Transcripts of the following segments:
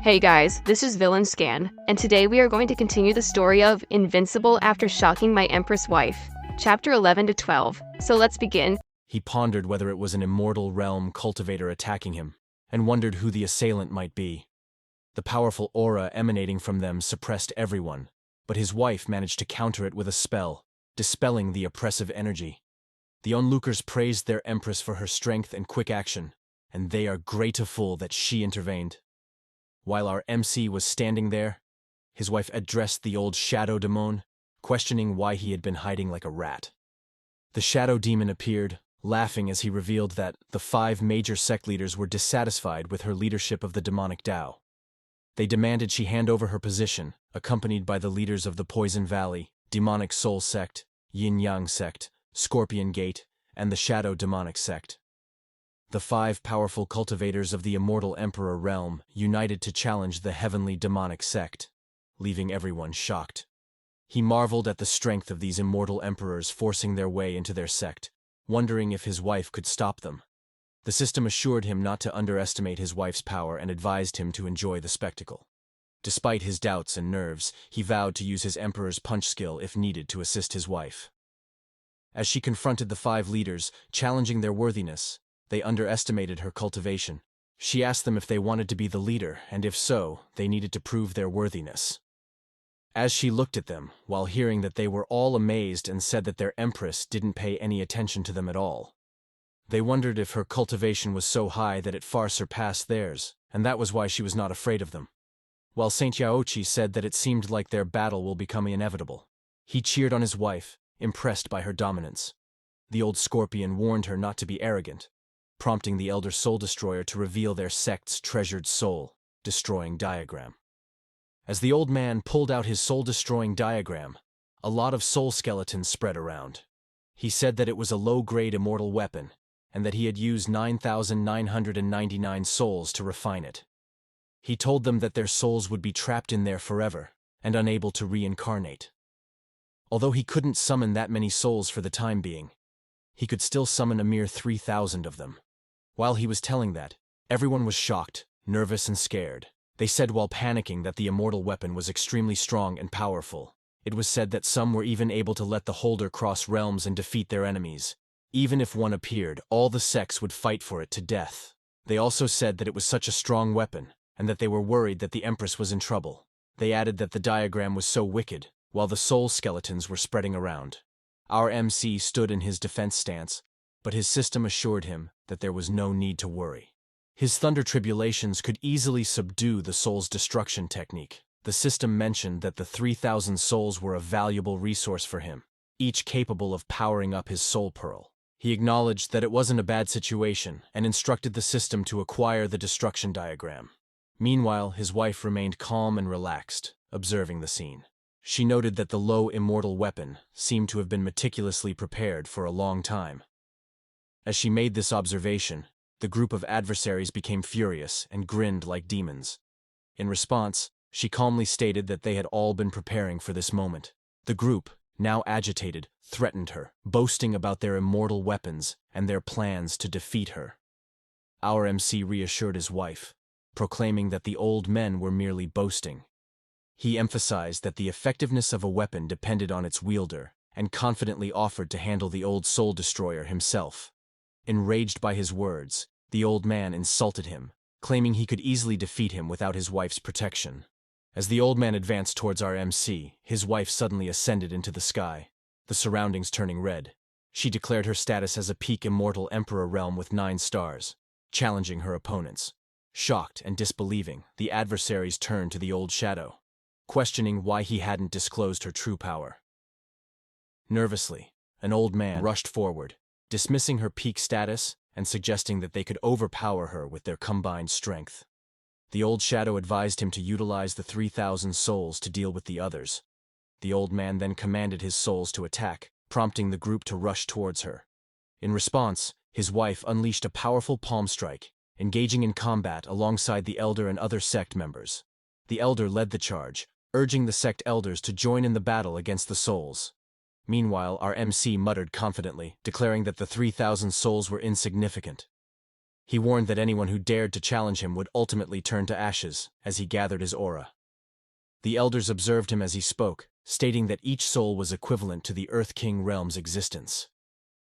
Hey guys, this is Villain Scan, and today we are going to continue the story of Invincible after shocking my Empress wife. Chapter 11 to 12. So let's begin. He pondered whether it was an immortal realm cultivator attacking him, and wondered who the assailant might be. The powerful aura emanating from them suppressed everyone, but his wife managed to counter it with a spell, dispelling the oppressive energy. The onlookers praised their Empress for her strength and quick action, and they are grateful that she intervened. While our MC was standing there, his wife addressed the old shadow demon, questioning why he had been hiding like a rat. The shadow demon appeared, laughing as he revealed that the 5 major sect leaders were dissatisfied with her leadership of the demonic Tao. They demanded she hand over her position, accompanied by the leaders of the Poison Valley, Demonic Soul Sect, Yin Yang Sect, Scorpion Gate, and the Shadow Demonic Sect. The 5 powerful cultivators of the Immortal Emperor realm united to challenge the Heavenly Demonic Sect, leaving everyone shocked. He marveled at the strength of these immortal emperors forcing their way into their sect, wondering if his wife could stop them. The system assured him not to underestimate his wife's power and advised him to enjoy the spectacle. Despite his doubts and nerves, he vowed to use his emperor's punch skill if needed to assist his wife. As she confronted the 5 leaders, challenging their worthiness, they underestimated her cultivation. She asked them if they wanted to be the leader, and if so, they needed to prove their worthiness. As she looked at them, while hearing that they were all amazed and said that their Empress didn't pay any attention to them at all, they wondered if her cultivation was so high that it far surpassed theirs, and that was why she was not afraid of them. While Saint Yaochi said that it seemed like their battle will become inevitable, he cheered on his wife, impressed by her dominance. The old scorpion warned her not to be arrogant, prompting the Elder Soul Destroyer to reveal their sect's treasured soul-destroying diagram. As the old man pulled out his soul-destroying diagram, a lot of soul skeletons spread around. He said that it was a low-grade immortal weapon, and that he had used 9,999 souls to refine it. He told them that their souls would be trapped in there forever, and unable to reincarnate. Although he couldn't summon that many souls for the time being, he could still summon a mere 3,000 of them. While he was telling that, everyone was shocked, nervous and scared. They said while panicking that the immortal weapon was extremely strong and powerful. It was said that some were even able to let the holder cross realms and defeat their enemies. Even if one appeared, all the sects would fight for it to death. They also said that it was such a strong weapon, and that they were worried that the Empress was in trouble. They added that the diagram was so wicked, while the soul skeletons were spreading around. Our MC stood in his defense stance, but his system assured him that there was no need to worry. His thunder tribulations could easily subdue the soul's destruction technique. The system mentioned that the 3,000 souls were a valuable resource for him, each capable of powering up his soul pearl. He acknowledged that it wasn't a bad situation and instructed the system to acquire the destruction diagram. Meanwhile, his wife remained calm and relaxed, observing the scene. She noted that the low immortal weapon seemed to have been meticulously prepared for a long time. As she made this observation, the group of adversaries became furious and grinned like demons. In response, she calmly stated that they had all been preparing for this moment. The group, now agitated, threatened her, boasting about their immortal weapons and their plans to defeat her. Our MC reassured his wife, proclaiming that the old men were merely boasting. He emphasized that the effectiveness of a weapon depended on its wielder, and confidently offered to handle the old soul destroyer himself. Enraged by his words, the old man insulted him, claiming he could easily defeat him without his wife's protection. As the old man advanced towards our MC, his wife suddenly ascended into the sky, the surroundings turning red. She declared her status as a peak immortal emperor realm with 9 stars, challenging her opponents. Shocked and disbelieving, the adversaries turned to the old shadow, questioning why he hadn't disclosed her true power. Nervously, an old man rushed forward, dismissing her peak status and suggesting that they could overpower her with their combined strength. The old shadow advised him to utilize the 3,000 souls to deal with the others. The old man then commanded his souls to attack, prompting the group to rush towards her. In response, his wife unleashed a powerful palm strike, engaging in combat alongside the elder and other sect members. The elder led the charge, urging the sect elders to join in the battle against the souls. Meanwhile, our MC muttered confidently, declaring that the 3,000 souls were insignificant. He warned that anyone who dared to challenge him would ultimately turn to ashes as he gathered his aura. The elders observed him as he spoke, stating that each soul was equivalent to the Earth King realm's existence.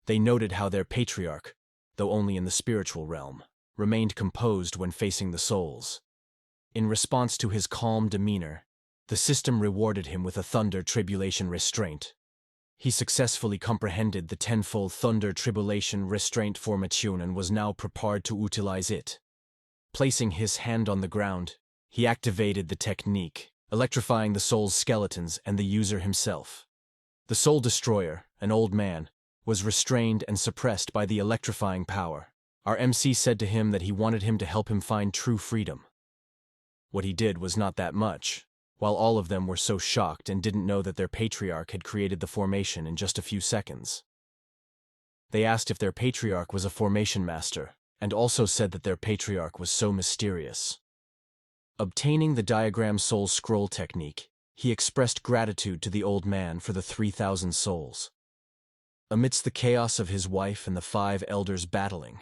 They noted how their patriarch, though only in the spiritual realm, remained composed when facing the souls. In response to his calm demeanor, the system rewarded him with a thunder tribulation restraint. He successfully comprehended the tenfold thunder tribulation restraint formation and was now prepared to utilize it. Placing his hand on the ground, he activated the technique, electrifying the soul's skeletons and the user himself. The soul destroyer, an old man, was restrained and suppressed by the electrifying power. Our MC said to him that he wanted him to help him find true freedom. What he did was not that much, while all of them were so shocked and didn't know that their patriarch had created the formation in just a few seconds. They asked if their patriarch was a formation master, and also said that their patriarch was so mysterious. Obtaining the diagram soul scroll technique, he expressed gratitude to the old man for the 3,000 souls. Amidst the chaos of his wife and the 5 elders battling,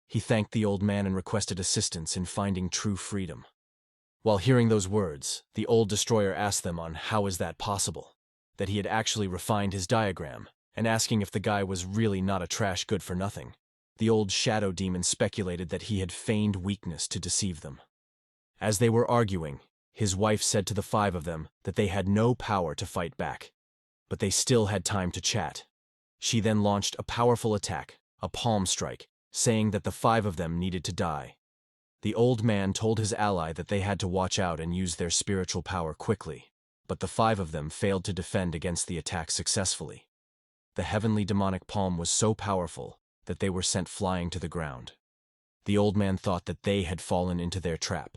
he thanked the old man and requested assistance in finding true freedom. While hearing those words, the old destroyer asked them on how is that possible, that he had actually refined his diagram, and asking if the guy was really not a trash good for nothing. The old shadow demon speculated that he had feigned weakness to deceive them. As they were arguing, his wife said to the 5 of them that they had no power to fight back, but they still had time to chat. She then launched a powerful attack, a palm strike, saying that the 5 of them needed to die. The old man told his ally that they had to watch out and use their spiritual power quickly, but the 5 of them failed to defend against the attack successfully. The heavenly demonic palm was so powerful that they were sent flying to the ground. The old man thought that they had fallen into their trap.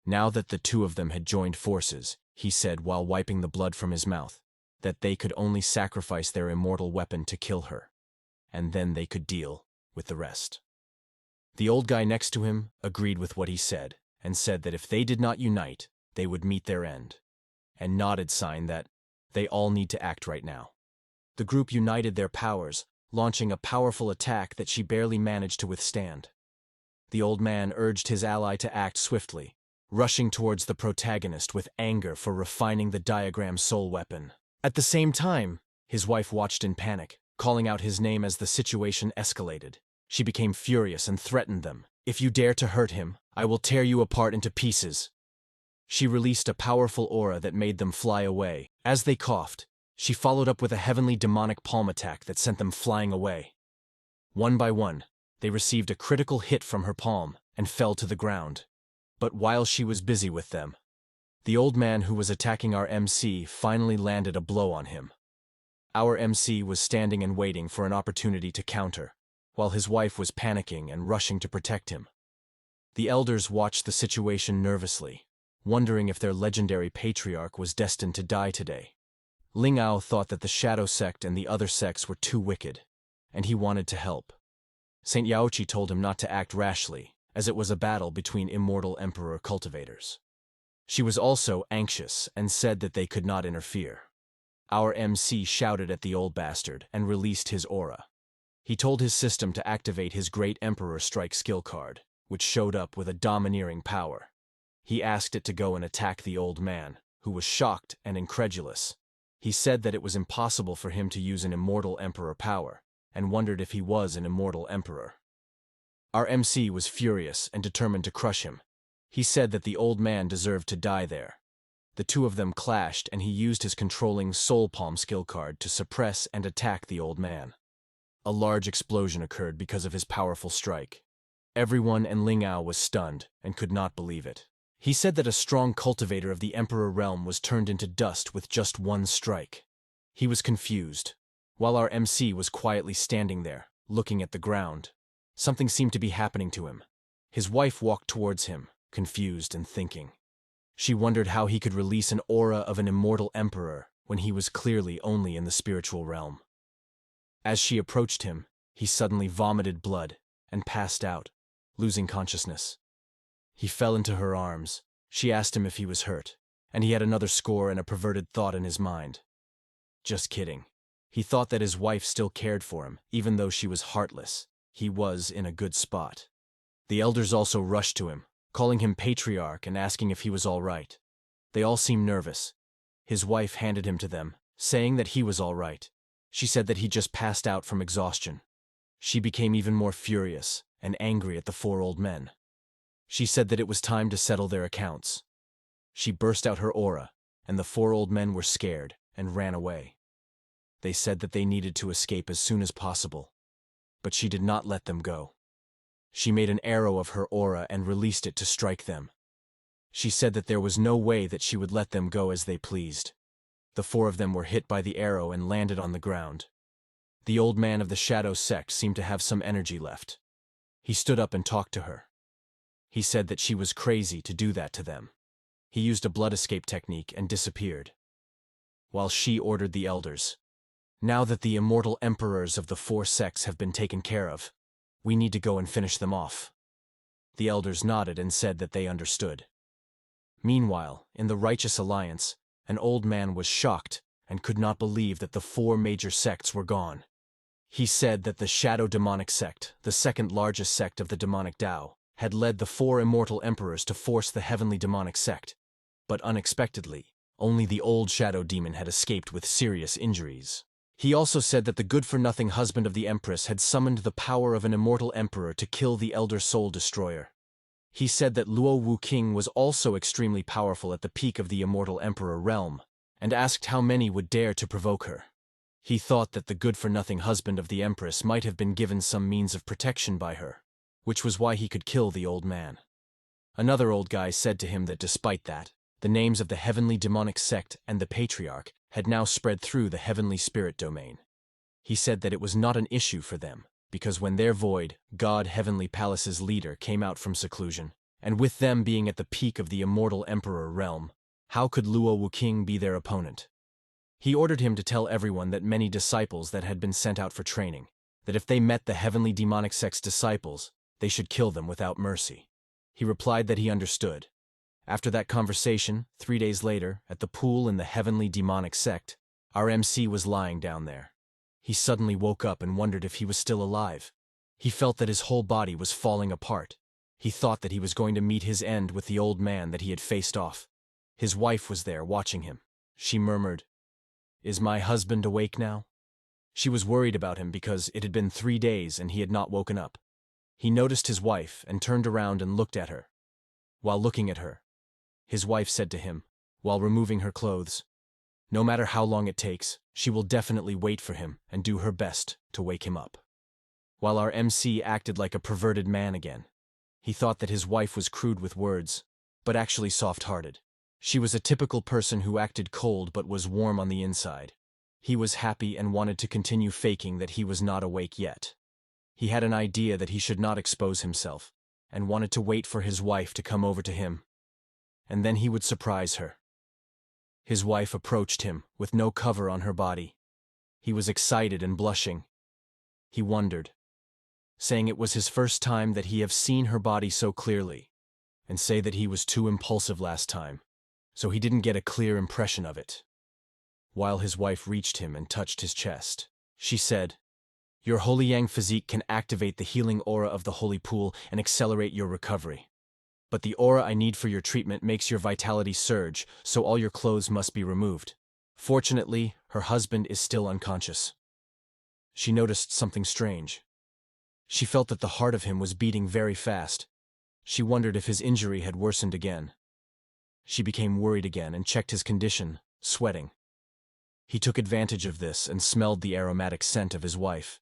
Now that the 2 of them had joined forces, he said while wiping the blood from his mouth, that they could only sacrifice their immortal weapon to kill her, and then they could deal with the rest. The old guy next to him agreed with what he said, and said that if they did not unite, they would meet their end, and nodded sign that they all need to act right now. The group united their powers, launching a powerful attack that she barely managed to withstand. The old man urged his ally to act swiftly, rushing towards the protagonist with anger for refining the diagram soul weapon. At the same time, his wife watched in panic, calling out his name as the situation escalated. She became furious and threatened them. "If you dare to hurt him, I will tear you apart into pieces." She released a powerful aura that made them fly away. As they coughed, she followed up with a heavenly demonic palm attack that sent them flying away. One by one, they received a critical hit from her palm and fell to the ground. But while she was busy with them, the old man who was attacking our MC finally landed a blow on him. Our MC was standing and waiting for an opportunity to counter, while his wife was panicking and rushing to protect him. The elders watched the situation nervously, wondering if their legendary patriarch was destined to die today. Ling Ao thought that the Shadow Sect and the other sects were too wicked, and he wanted to help. Saint Yaochi told him not to act rashly, as it was a battle between immortal emperor cultivators. She was also anxious and said that they could not interfere. Our MC shouted at the old bastard and released his aura. He told his system to activate his Great Emperor Strike skill card, which showed up with a domineering power. He asked it to go and attack the old man, who was shocked and incredulous. He said that it was impossible for him to use an immortal emperor power, and wondered if he was an immortal emperor. Our MC was furious and determined to crush him. He said that the old man deserved to die there. The 2 of them clashed, and he used his controlling Soul Palm skill card to suppress and attack the old man. A large explosion occurred because of his powerful strike. Everyone in Ling Ao was stunned and could not believe it. He said that a strong cultivator of the Emperor realm was turned into dust with just one strike. He was confused. While our MC was quietly standing there, looking at the ground, something seemed to be happening to him. His wife walked towards him, confused and thinking. She wondered how he could release an aura of an immortal emperor when he was clearly only in the spiritual realm. As she approached him, he suddenly vomited blood and passed out, losing consciousness. He fell into her arms. She asked him if he was hurt, and he had another score and a perverted thought in his mind. Just kidding. He thought that his wife still cared for him, even though she was heartless. He was in a good spot. The elders also rushed to him, calling him patriarch and asking if he was all right. They all seemed nervous. His wife handed him to them, saying that he was all right. She said that he just passed out from exhaustion. She became even more furious and angry at the four old men. She said that it was time to settle their accounts. She burst out her aura, and the four old men were scared and ran away. They said that they needed to escape as soon as possible, but she did not let them go. She made an arrow of her aura and released it to strike them. She said that there was no way that she would let them go as they pleased. The four of them were hit by the arrow and landed on the ground. The old man of the Shadow sect seemed to have some energy left. He stood up and talked to her. He said that she was crazy to do that to them. He used a blood escape technique and disappeared, while she ordered the elders. Now that the immortal emperors of the four sects have been taken care of, we need to go and finish them off. The elders nodded and said that they understood. Meanwhile, in the Righteous Alliance, an old man was shocked and could not believe that the four major sects were gone. He said that the Shadow Demonic sect, the second largest sect of the demonic Tao, had led the four immortal emperors to force the heavenly demonic sect. But unexpectedly, only the old shadow demon had escaped with serious injuries. He also said that the good-for-nothing husband of the Empress had summoned the power of an immortal emperor to kill the Elder Soul Destroyer. He said that Luo Wu King was also extremely powerful at the peak of the immortal emperor realm, and asked how many would dare to provoke her. He thought that the good-for-nothing husband of the Empress might have been given some means of protection by her, which was why he could kill the old man. Another old guy said to him that despite that, the names of the heavenly demonic sect and the patriarch had now spread through the heavenly spirit domain. He said that it was not an issue for them, because when their void, God Heavenly Palace's leader came out from seclusion, and with them being at the peak of the immortal emperor realm, how could Luo Wu King be their opponent? He ordered him to tell everyone that many disciples that had been sent out for training, that if they met the heavenly demonic sect's disciples, they should kill them without mercy. He replied that he understood. After that conversation, 3 days later, at the pool in the heavenly demonic sect, our MC was lying down there. He suddenly woke up and wondered if he was still alive. He felt that his whole body was falling apart. He thought that he was going to meet his end with the old man that he had faced off. His wife was there watching him. She murmured, "Is my husband awake now?" She was worried about him because it had been 3 days and he had not woken up. He noticed his wife and turned around and looked at her. While looking at her, his wife said to him, while removing her clothes, "No matter how long it takes, she will definitely wait for him and do her best to wake him up." While our MC acted like a perverted man again. He thought that his wife was crude with words, but actually soft-hearted. She was a typical person who acted cold but was warm on the inside. He was happy and wanted to continue faking that he was not awake yet. He had an idea that he should not expose himself, and wanted to wait for his wife to come over to him, and then he would surprise her. His wife approached him, with no cover on her body. He was excited and blushing. He wondered, saying it was his first time that he have seen her body so clearly, and say that he was too impulsive last time, so he didn't get a clear impression of it. While his wife reached him and touched his chest, she said, "Your Holy Yang physique can activate the healing aura of the Holy Pool and accelerate your recovery. But the aura I need for your treatment makes your vitality surge, so all your clothes must be removed." Fortunately, her husband is still unconscious. She noticed something strange. She felt that the heart of him was beating very fast. She wondered if his injury had worsened again. She became worried again and checked his condition, sweating. He took advantage of this and smelled the aromatic scent of his wife.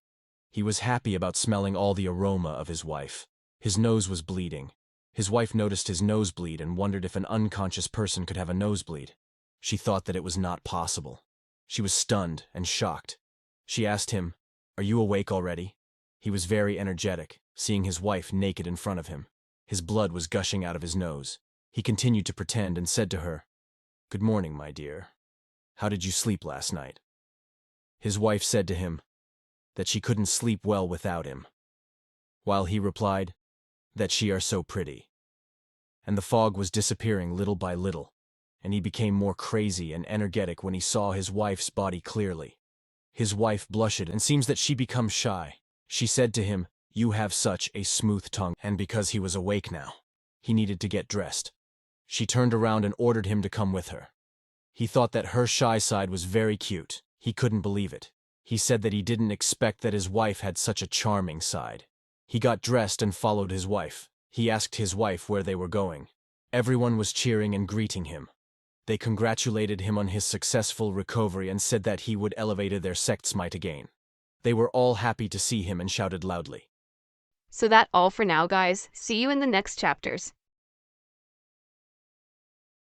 He was happy about smelling all the aroma of his wife. His nose was bleeding. His wife noticed his nosebleed and wondered if an unconscious person could have a nosebleed. She thought that it was not possible. She was stunned and shocked. She asked him, "Are you awake already?" He was very energetic, seeing his wife naked in front of him. His blood was gushing out of his nose. He continued to pretend and said to her, "Good morning, my dear. How did you sleep last night?" His wife said to him that she couldn't sleep well without him, while he replied that she are so pretty. And the fog was disappearing little by little, and he became more crazy and energetic when he saw his wife's body clearly. His wife blushed and seems that she become shy. She said to him, You have such a smooth tongue. And because he was awake now, he needed to get dressed. She turned around and ordered him to come with her. He thought that her shy side was very cute. He couldn't believe it. He said that he didn't expect that his wife had such a charming side. He got dressed and followed his wife. He asked his wife where they were going. Everyone was cheering and greeting him. They congratulated him on his successful recovery and said that he would elevate their sect's might again. They were all happy to see him and shouted loudly. So that all for now, guys. See you in the next chapters.